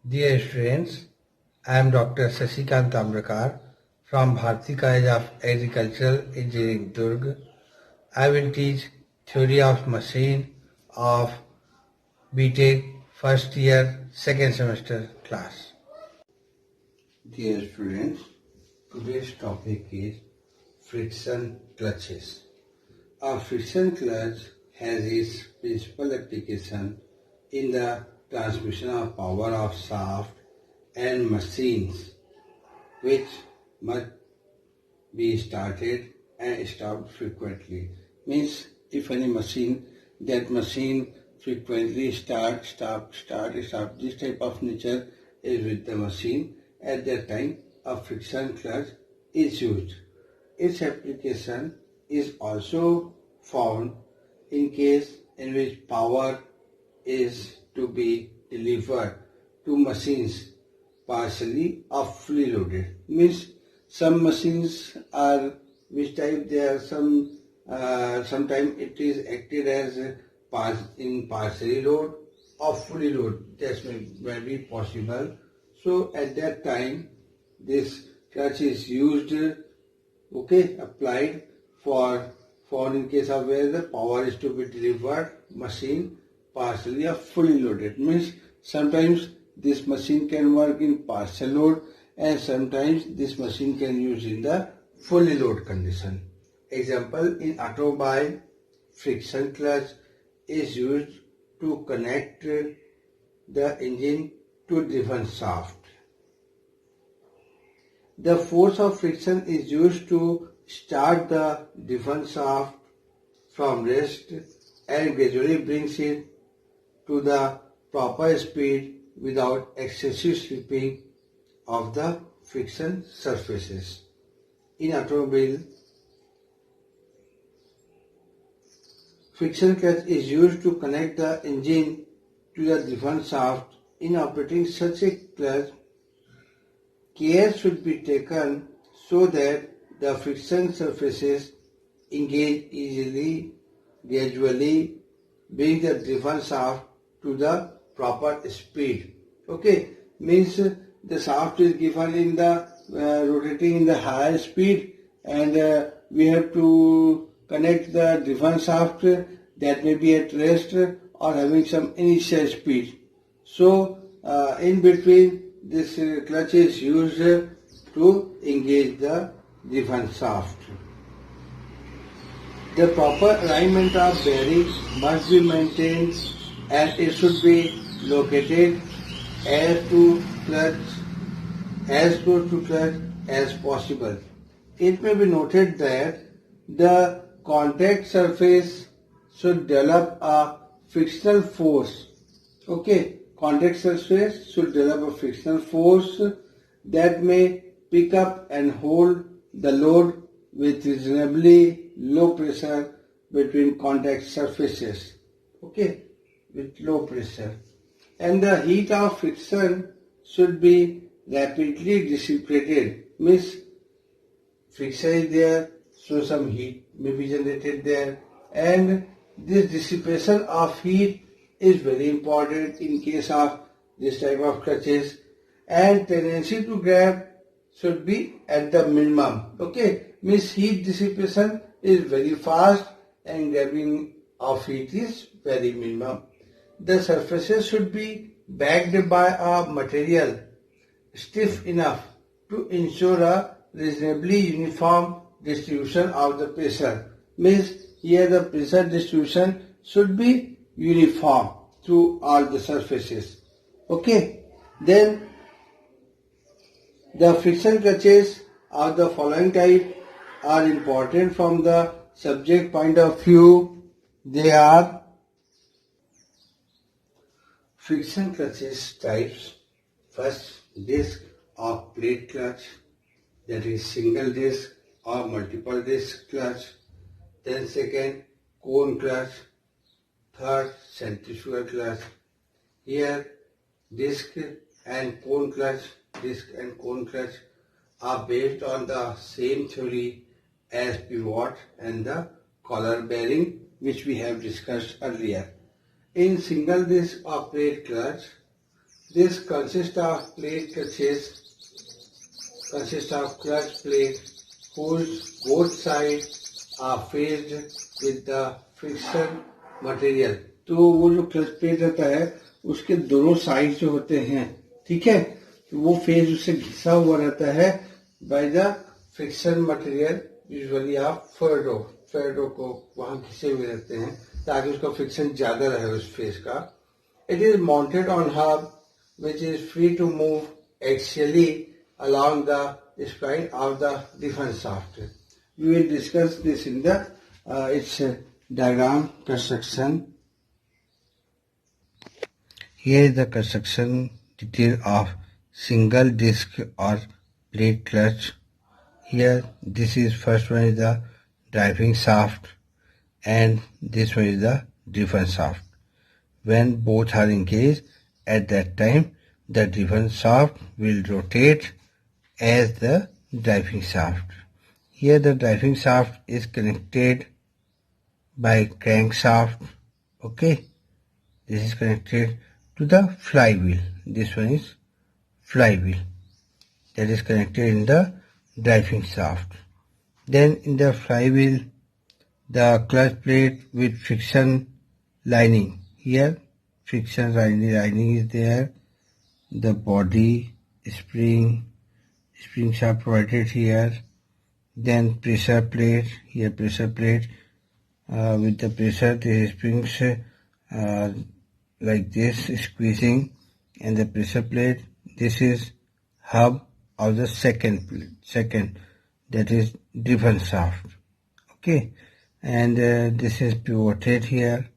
Dear students, I am Dr. Sashikant Tambrakar from Bharati College of Agricultural Engineering, Durg. I will teach theory of machine of BTech first year, second semester class. Dear students, today's topic is friction clutches. A friction clutch has its principal application in the transmission of power of shaft and machines which must be started and stopped frequently. Means if any machine, that machine frequently stop, this type of nature is with the machine. At that time, a friction clutch is used. Its application is also found in case in which power is to be delivered to machines partially or fully loaded. Means some machines are which type they are sometimes it is acted as in partially load or fully load. That may be possible. So at that time this clutch is used, applied for in case of where the power is to be delivered machine partially or fully loaded. Means sometimes this machine can work in partial load and sometimes this machine can use in the fully load condition. Example, in automobile, friction clutch is used to connect the engine to driven shaft. The force of friction is used to start the driven shaft from rest and gradually brings it to the proper speed without excessive slipping of the friction surfaces. In automobile, friction clutch is used to connect the engine to the driven shaft. In operating such a clutch, care should be taken so that the friction surfaces engage easily, gradually bring the driven shaft to the proper speed. Means the shaft is given in the rotating in the higher speed and we have to connect the driven shaft that may be at rest or having some initial speed. So in between this clutch is used to engage the driven shaft. The proper alignment of bearing must be maintained and it should be located as close to clutch as possible. It may be noted that the contact surface should develop a frictional force. Contact surface should develop a frictional force that may pick up and hold the load with reasonably low pressure between contact surfaces. With low pressure. And the heat of friction should be rapidly dissipated. Means friction is there, so some heat may be generated there. And this dissipation of heat is very important in case of this type of clutches. And tendency to grab should be at the minimum. Means heat dissipation is very fast and grabbing of heat is very minimum. The surfaces should be backed by a material stiff enough to ensure a reasonably uniform distribution of the pressure. Means here the pressure distribution should be uniform through all the surfaces. Then the friction clutches of the following type are important from the subject point of view. They are friction clutches types. First, disc or plate clutch, that is single disc or multiple disc clutch. Then second, cone clutch. Third, centrifugal clutch. Here, disc and cone clutch are based on the same theory as pivot and the collar bearing, which we have discussed earlier. In single disc or plate clutch, This consists of plate clutches, consists of clutch plate whose both sides are faced with the friction material. तो वो जो clutch plate रहता है उसके दोनों side जो होते हैं, ठीक है, तो वो फेस उससे घिसा हुआ रहता है by the friction material, usually आप फेरडो को वहां घिसे हुए रहते हैं ताकि उसका फ्रिक्शन ज्यादा रहे उस फेस का. It is mounted on hub which is free to move axially along the spine of the defense shaft. We will discuss this in the its diagram construction. Here is the construction detail of single disc or plate clutch. Here, this is first one is the driving shaft and this one is the defense shaft. When both are engaged, at that time the defense shaft will rotate as the driving shaft. Here the driving shaft is connected by crankshaft. Okay, this is connected to the flywheel. This one is flywheel that is connected in the driving shaft. Then in the flywheel, the clutch plate with friction lining. Here friction lining is there. The body springs are provided here. Then pressure plate, here pressure plate with the pressure, the springs like this squeezing, and the pressure plate, this is hub of the second, that is defense shaft. Okay, and this is pivoted here,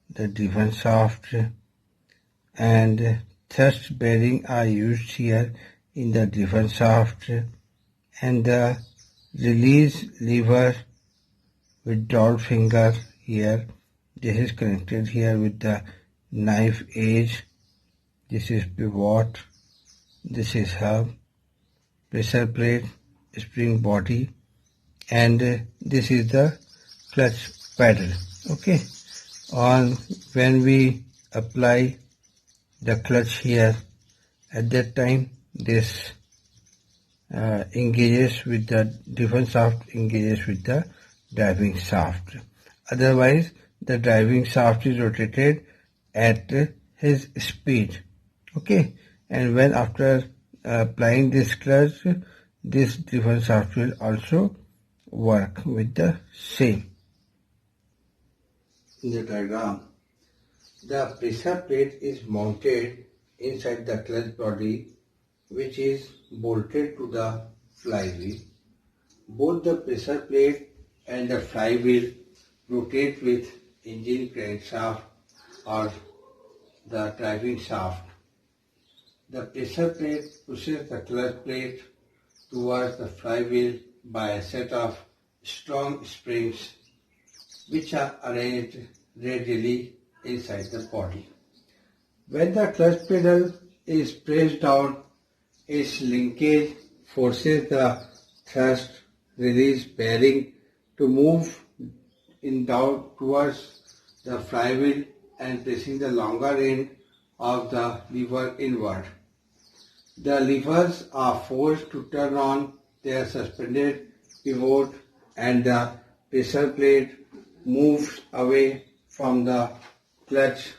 the defense shaft, and thrust bearing are used here in the defense shaft, and the release lever with dowel finger here, this is connected here with the knife edge. This is pivot, this is hub, pressure plate, spring body, and this is the clutch pedal. Okay, on when we apply the clutch here, at that time this engages with the defense shaft, engages with the driving shaft. Otherwise the driving shaft is rotated at his speed. Okay, and when after applying this clutch, this defense shaft will also work with the same. In the diagram, the pressure plate is mounted inside the clutch body, which is bolted to the flywheel. Both the pressure plate and the flywheel rotate with engine crankshaft or the driving shaft. The pressure plate pushes the clutch plate towards the flywheel by a set of strong springs which are arranged radially inside the body. When the clutch pedal is pressed down, its linkage forces the thrust release bearing to move in down towards the flywheel and pressing the longer end of the lever inward. The levers are forced to turn on their suspended pivot and the pressure plate moves away from the clutch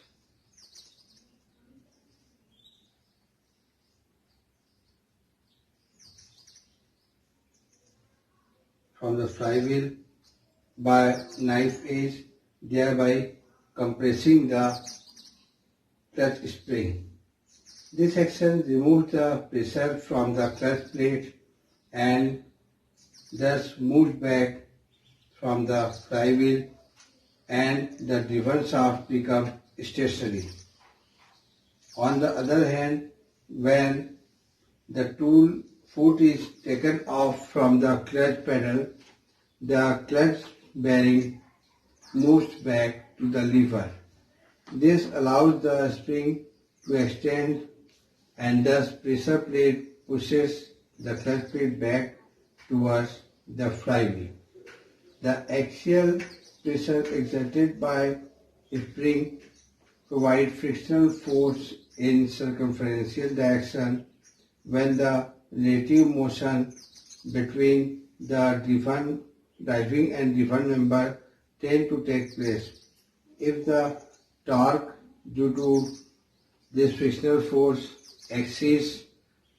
from the flywheel by knife edge, thereby compressing the clutch spring. This action removes the pressure from the clutch plate and thus moves back from the flywheel and the driven shaft becomes stationary. On the other hand, when the tool foot is taken off from the clutch pedal, the clutch bearing moves back to the lever. This allows the spring to extend and thus pressure plate pushes the clutch plate back towards the flywheel. The axial pressure exerted by a spring provides frictional force in circumferential direction when the relative motion between the driving and driven member tend to take place. If the torque due to this frictional force exceeds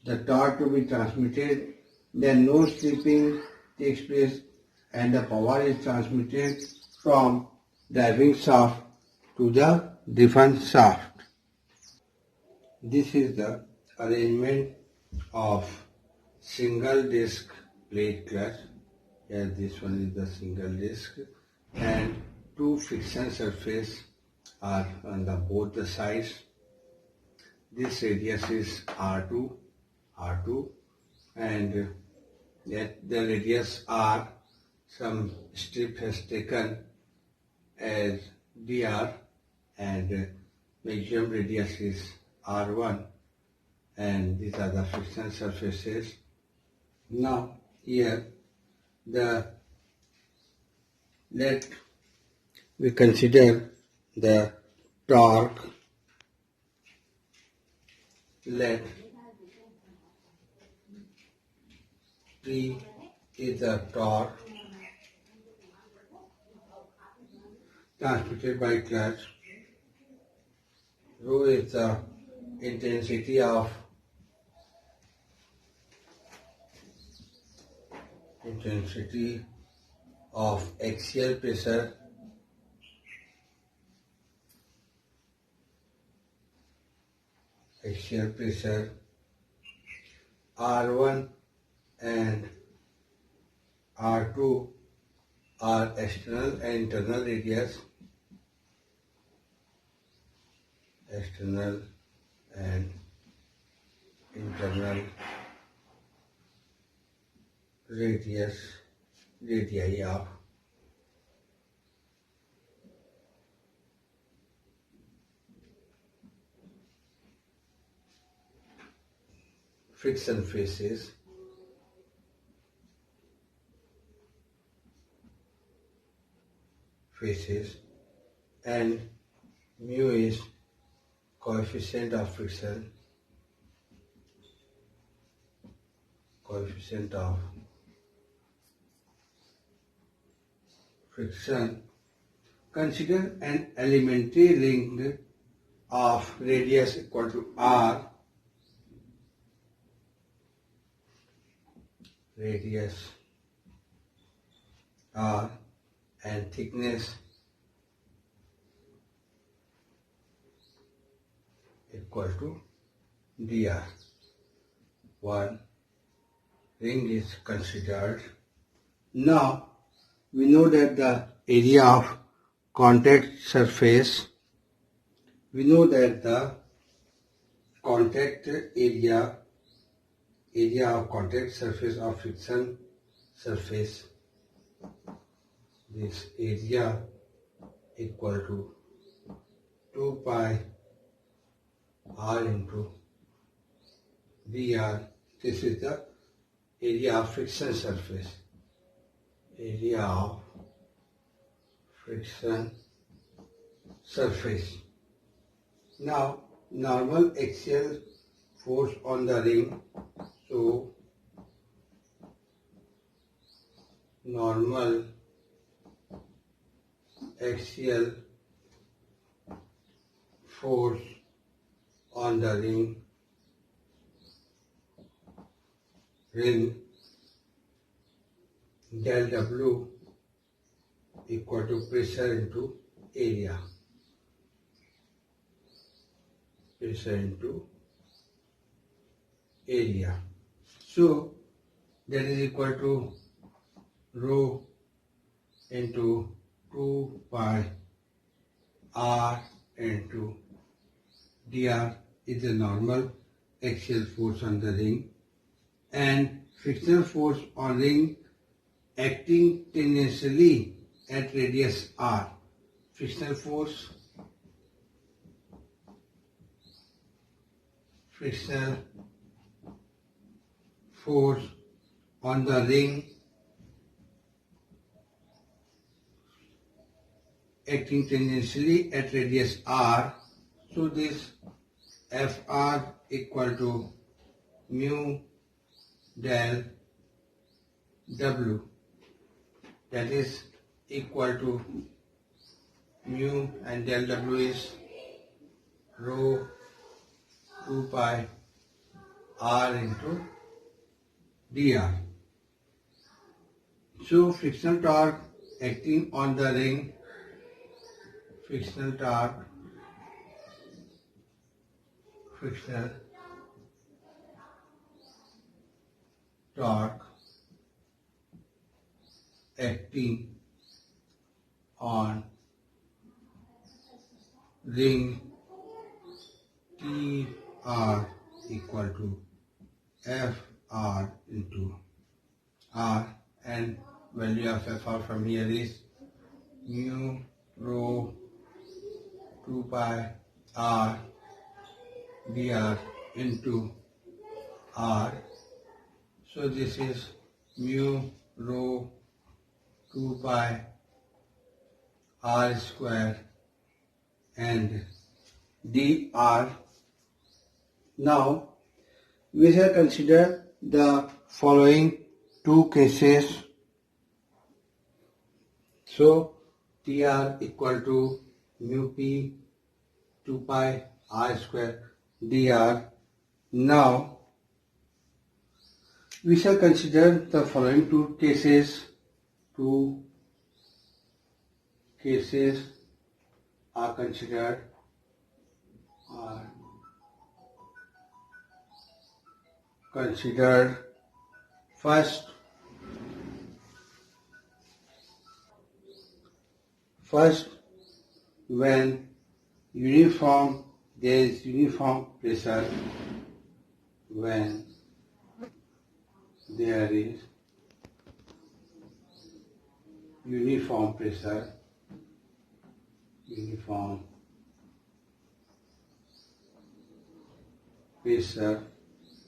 the torque to be transmitted, then no slipping takes place and the power is transmitted from driving shaft to the driven shaft. This is the arrangement of single disc plate clutch. Yes, this one is the single disc, and two friction surface are on both the sides. This radius is R2, and that the radius R, some strip has taken as dr, and maximum radius is R1, and these are the friction surfaces. Now here let we consider the torque. Let P is the torque transmitted by clutch. Rho is the intensity of axial pressure R1 and R2 are external and internal radius. External and internal radii of friction faces. And mu is coefficient of friction. Consider an elementary ring of radius equal to R. Radius R and thickness equal to dr. One ring is considered. Now we know that the area of contact surface, area of contact surface of friction surface, this area equal to 2 pi r into dr. This is the area of friction surface. Now normal axial force on the ring. So normal axial force on the ring del W equal to pressure into area. So that is equal to rho into 2 pi r into dr is the normal axial force on the ring, and frictional force on ring acting tangentially at radius r. Frictional force on the ring acting tangentially at radius r. So this Fr equal to mu del W, that is equal to mu, and del W is rho 2 pi r into dr. So frictional torque acting on the ring, frictional torque acting on ring TR equal to FR into R, and value of FR from here is mu rho 2 pi R dr into R. So this is mu rho 2 pi R square and dr. Now we shall consider the following two cases. So Tr equal to mu p 2 pi r square dr. Now we shall consider the following two cases. Two cases are considered. First, when there is uniform pressure, when there is uniform pressure,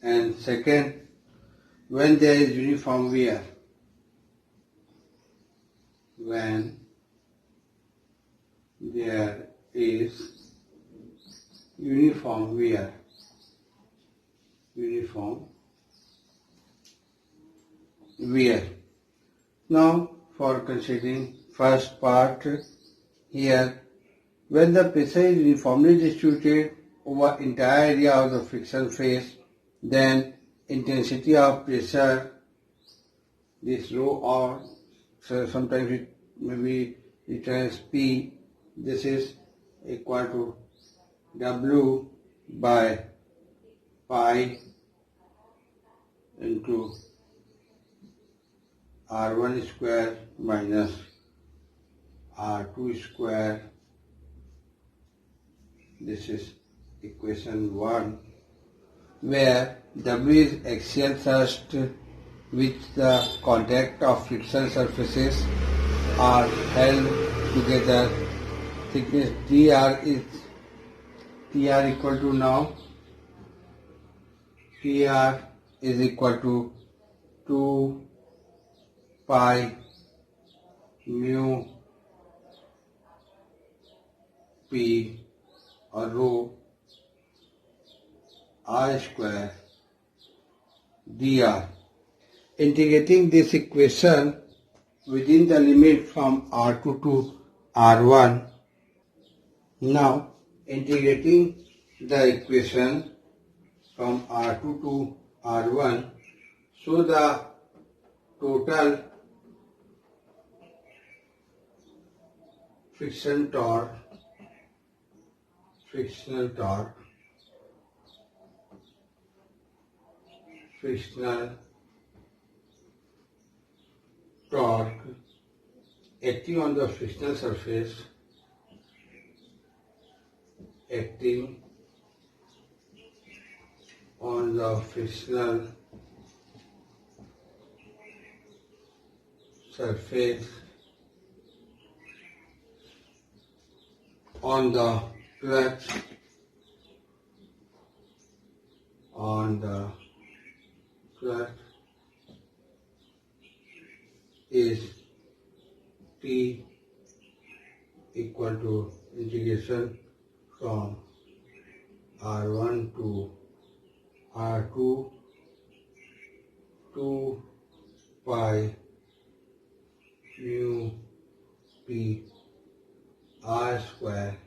and second, when there is uniform wear, when there is uniform wear. Now for considering first part here, when the pressure is uniformly distributed over entire area of the friction face, then intensity of pressure, this rho, or so sometimes it may be written as P, this is equal to W by pi into R1 square minus R2 square. This is equation 1, where W is axial thrust which the contact of friction surfaces are held together. Thickness dr is equal to, now Tr is equal to 2 pi mu p or rho r square dr. Integrating this equation within the limit from R2 to R1. Now integrating the equation from R2 to R1, so the total frictional torque acting on the frictional surface, on the clutch, is T equal to integration from R1 to R2 2 pi mu p r square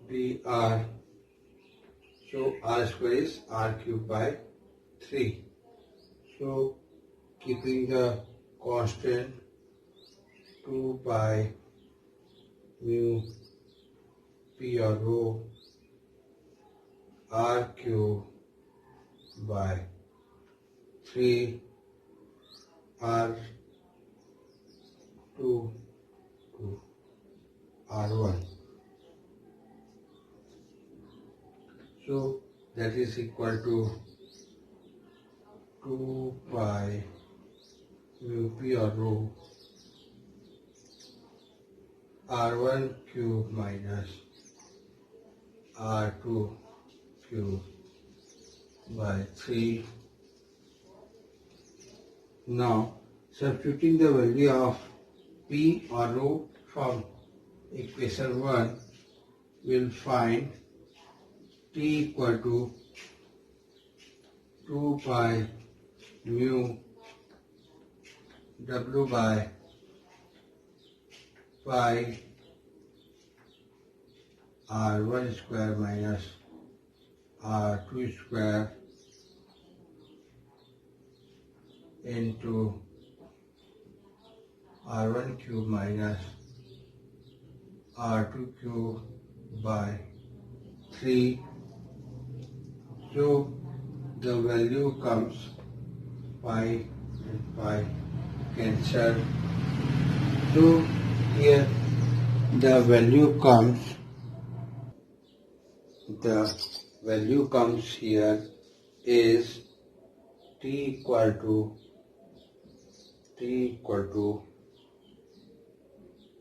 dr. So r square is r cube by 3. So keeping the constant 2 pi mu p or rho r cube by 3 r2 to r1. So that is equal to 2 pi mu p or rho r1 cube minus r2 cube by 3. Now substituting the value of p or rho from equation 1, we'll find t equal to 2 pi mu w by pi r1 square minus r2 square into r1 cube minus r2 cube by 3. So the value comes pi and pi cancel. So here the value comes here is t equal to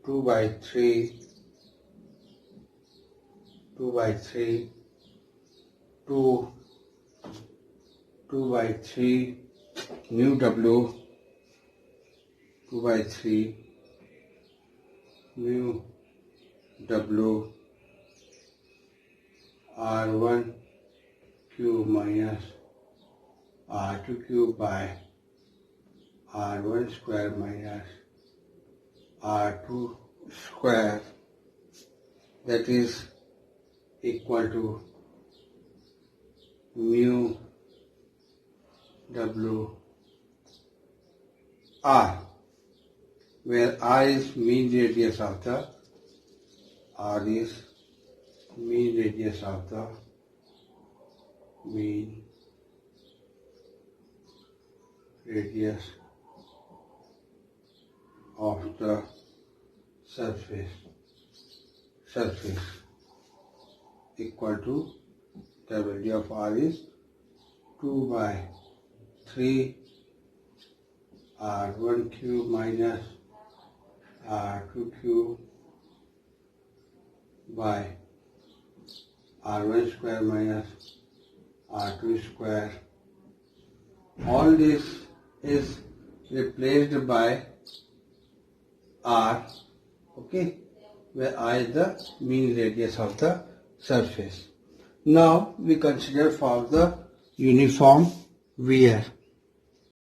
2 by 3 2 by 3 mu w 2 by 3 mu w r1 cube minus r2 cube by r1 square minus r2 square, that is equal to mu w r, where r is mean radius of the surface equal to, the value of r is 2 by 3 r1 cube minus r2 cube by r1 square minus r2 square. All this is replaced by r, okay, where r is the mean radius of the surface. Now we consider for the uniform wear.